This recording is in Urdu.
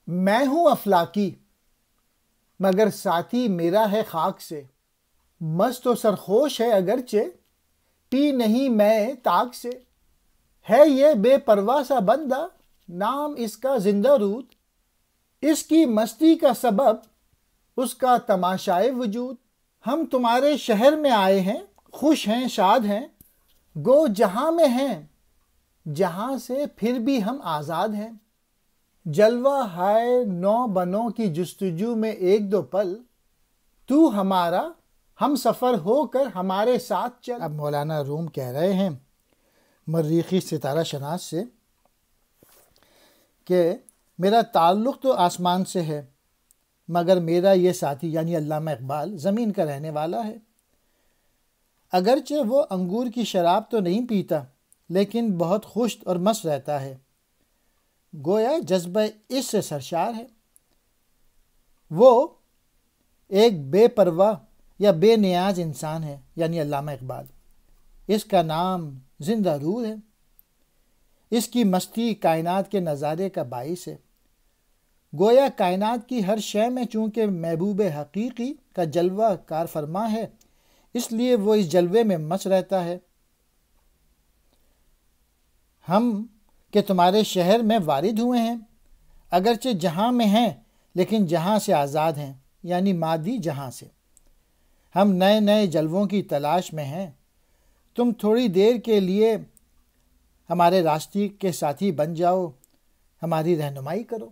میں ہوں افلاکی مگر ساتھی میرا ہے خاک سے، مست و سرخوش ہے اگرچہ پی نہیں میں طاق سے، ہے یہ بے پرواہ سا بندہ نام اس کا زندہ رود، اس کی مستی کا سبب اس کا تماشائے وجود۔ ہم تمہارے شہر میں آئے ہیں، خوش ہیں شاد ہیں، گو جہاں میں ہیں جہاں سے پھر بھی ہم آزاد ہیں۔ جلوہ ہائے نو بنوں کی جستجو میں ایک دو پل، تو ہمارا ہم سفر ہو کر ہمارے ساتھ چل۔ اب مولانا روم کہہ رہے ہیں مریخی ستارہ شناس سے کہ میرا تعلق تو آسمان سے ہے، مگر میرا یہ ساتھی یعنی علامہ اقبال زمین کا رہنے والا ہے۔ اگرچہ وہ انگور کی شراب تو نہیں پیتا، لیکن بہت خوش اور مست رہتا ہے، گویا جذبہ اس سے سرشار ہے۔ وہ ایک بے پرواہ یا بے نیاز انسان ہے یعنی علامہ اقبال، اس کا نام زندہ روح ہے، اس کی مستی کائنات کے نظارے کا باعث ہے۔ گویا کائنات کی ہر شے میں چونکہ محبوب حقیقی کا جلوہ کار فرما ہے، اس لیے وہ اس جلوے میں مست رہتا ہے۔ ہم کہ تمہارے شہر میں وارد ہوئے ہیں، اگرچہ جہاں میں ہیں لیکن جہاں سے آزاد ہیں یعنی مادی جہاں سے۔ ہم نئے نئے جلووں کی تلاش میں ہیں، تم تھوڑی دیر کے لیے ہمارے راستے کے ساتھی بن جاؤ، ہماری رہنمائی کرو۔